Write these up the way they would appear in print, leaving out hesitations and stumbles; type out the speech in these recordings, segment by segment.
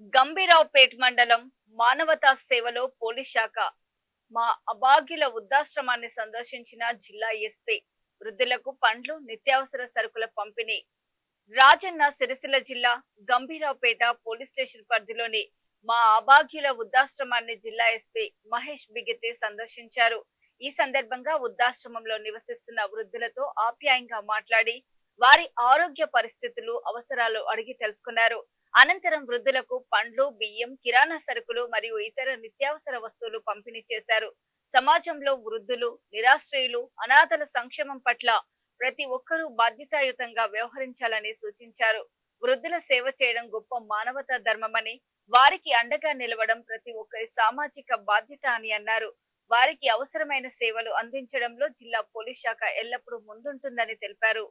గంభీరావుపేట్ మండలం మానవతా సేవలో పోలీస్ శాఖ మా అభాగ్యుల వృద్ధాశ్రమాన్ని సందర్శించిన జిల్లా ఎస్పీ వృద్ధులకు పండ్లు నిత్యావసర సరుకుల పంపిణీ రాజన్న సిరిసిల్ల జిల్లా గంభీరావుపేట పోలీస్ స్టేషన్ పరిధిలోని మా అభాగ్యుల వృద్ధాశ్రమాన్ని జిల్లా ఎస్పీ మహేష్ బిగితే సందర్శించారు. ఈ సందర్భంగా వృద్ధాశ్రమంలో నివసిస్తున్న వృద్ధులతో ఆప్యాయంగా మాట్లాడి వారి ఆరోగ్య పరిస్థితులు అవసరాలు అడిగి తెలుసుకున్నారు. అనంతరం వృద్ధులకు పండ్లు, బియ్యం, కిరాణా సరుకులు మరియు ఇతర నిత్యావసర వస్తువులు పంపిణీ చేశారు. సమాజంలో వృద్ధులు, నిరాశ్రయులు, అనాథల సంక్షేమం పట్ల ప్రతి ఒక్కరూ బాధ్యతాయుతంగా వ్యవహరించాలని సూచించారు. వృద్ధుల సేవ చేయడం గొప్ప మానవతా ధర్మమని, వారికి అండగా నిలవడం ప్రతి ఒక్కరి సామాజిక బాధ్యత అని అన్నారు. వారికి అవసరమైన సేవలు అందించడంలో జిల్లా పోలీస్ శాఖ ఎల్లప్పుడూ ముందుంటుందని తెలిపారు.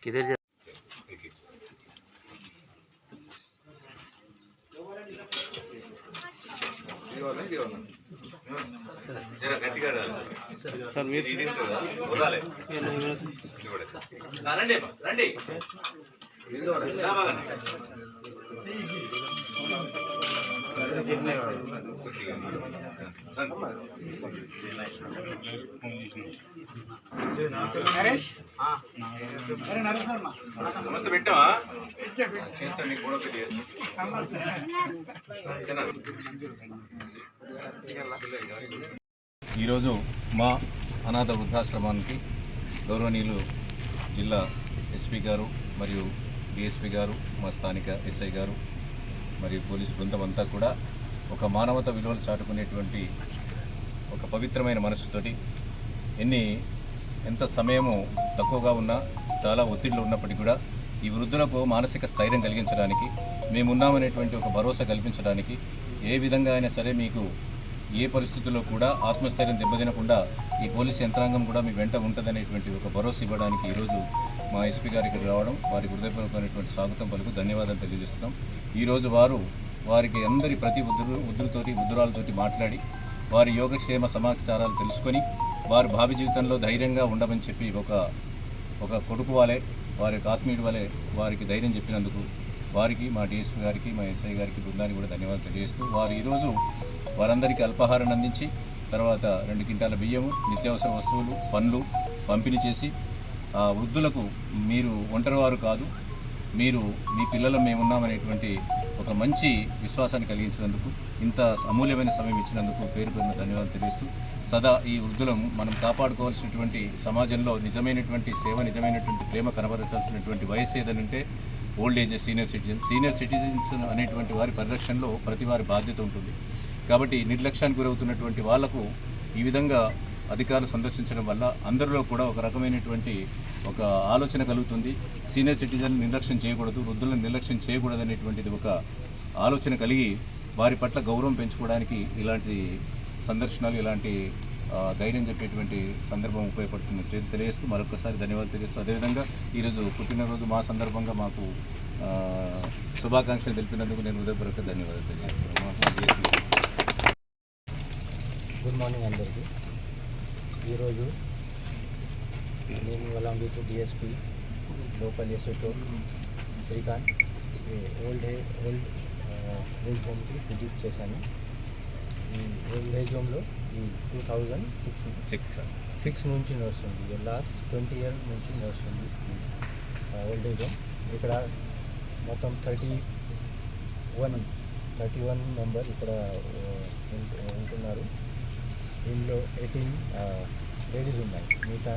किधर నమస్తే పెట్టావా చేస్తాను నీకు కూడా పెట్టి ఈరోజు మా అనాథ వృద్ధాశ్రమానికి గౌరవనీయులు జిల్లా ఎస్పీ గారు మరియు డిఎస్పీ గారు, మా స్థానిక ఎస్ఐ గారు మరియు పోలీసు బృందం అంతా కూడా ఒక మానవత విలువలు చాటుకునేటువంటి ఒక పవిత్రమైన మనస్సుతోటి ఎంత సమయము తక్కువగా ఉన్నా, చాలా ఒత్తిడిలో ఉన్నప్పటికీ కూడా ఈ వృద్ధులకు మానసిక స్థైర్యం కలిగించడానికి, మేమున్నామనేటువంటి ఒక భరోసా కల్పించడానికి, ఏ విధంగా అయినా సరే మీకు ఏ పరిస్థితుల్లో కూడా ఆత్మస్థైర్యం దెబ్బతినకుండా ఈ పోలీసు యంత్రాంగం కూడా మీ వెంట ఉంటుందనేటువంటి ఒక భరోసా ఇవ్వడానికి ఈరోజు మా ఎస్పీ గారి ఇక్కడికి రావడం, వారికి హృదయపూర్వకమైనటువంటి స్వాగతం పలుకు ధన్యవాదాలు తెలియజేస్తున్నాం. ఈరోజు వారికి అందరి ప్రతి వృద్ధురాలతోటి మాట్లాడి వారి యోగక్షేమ సమాచారాలు తెలుసుకొని వారి భావి జీవితంలో ధైర్యంగా ఉండమని చెప్పి ఒక కొడుకు వారే, వారి యొక్క ఆత్మీయుడి వలె వారికి ధైర్యం చెప్పినందుకు వారికి, మా డిఎస్పీ గారికి, మా ఎస్ఐ గారికి, బృందానికి కూడా ధన్యవాదాలు తెలియజేస్తూ వారు ఈరోజు వారందరికీ అల్పాహారాన్ని అందించి తర్వాత 2 క్వింటాల బియ్యము, నిత్యావసర వస్తువులు, పండ్లు పంపిణీ చేసి ఆ వృద్ధులకు మీరు ఒంటరివారు కాదు, మీరు మీ పిల్లలు మేమున్నామనేటువంటి ఒక మంచి విశ్వాసాన్ని కలిగించినందుకు, ఇంత అమూల్యమైన సమయం ఇచ్చినందుకు పేరు పేరున ధన్యవాదాలు తెలియజేస్తూ సదా ఈ వృద్ధులను మనం కాపాడుకోవాల్సినటువంటి సమాజంలో నిజమైనటువంటి సేవ, నిజమైనటువంటి ప్రేమ కనబరచాల్సినటువంటి వయసు ఏదనంటే ఓల్డ్ ఏజ్, సీనియర్ సిటిజన్స్ అనేటువంటి వారి పరిరక్షణలో ప్రతి వారి బాధ్యత ఉంటుంది. కాబట్టి నిర్లక్ష్యానికి గురవుతున్నటువంటి వాళ్లకు ఈ విధంగా అధికారులు సందర్శించడం వల్ల అందరిలో కూడా ఒక రకమైనటువంటి ఒక ఆలోచన కలుగుతుంది. సీనియర్ సిటిజన్ నిర్లక్ష్యం చేయకూడదు, వృద్ధులను నిర్లక్ష్యం చేయకూడదు అనేటువంటిది ఒక ఆలోచన కలిగి వారి పట్ల గౌరవం పెంచుకోవడానికి ఇలాంటి సందర్శనలు, ఇలాంటి ధైర్యం చెప్పేటువంటి సందర్భం ఉపయోగపడుతుందని తెలియజేస్తూ మరొకసారి ధన్యవాదాలు తెలియజేస్తూ, అదేవిధంగా ఈరోజు పుట్టినరోజు మా సందర్భంగా మాకు శుభాకాంక్షలు తెలిపినందుకు నేను హృదయపూర్వక ధన్యవాదాలు తెలియజేస్తున్నాను. గుడ్ మార్నింగ్ అందరికీ. ఈరోజు నేను along with DSP local SO Srikanth old age హోమ్కి విజిట్ చేశాను. ఈ ఓల్డ్ ఏజ్ హోమ్లో ఈ 2006 నుంచి నడుస్తుంది, లాస్ట్ 20 ఇయర్స్ నుంచి నడుస్తుంది ఓల్డ్ ఏజ్ హోమ్. ఇక్కడ మొత్తం 31 మెంబర్ ఇక్కడ ఉంటున్నారు. దీనిలో 18 లేడీస్ ఉన్నాయి, మిగతా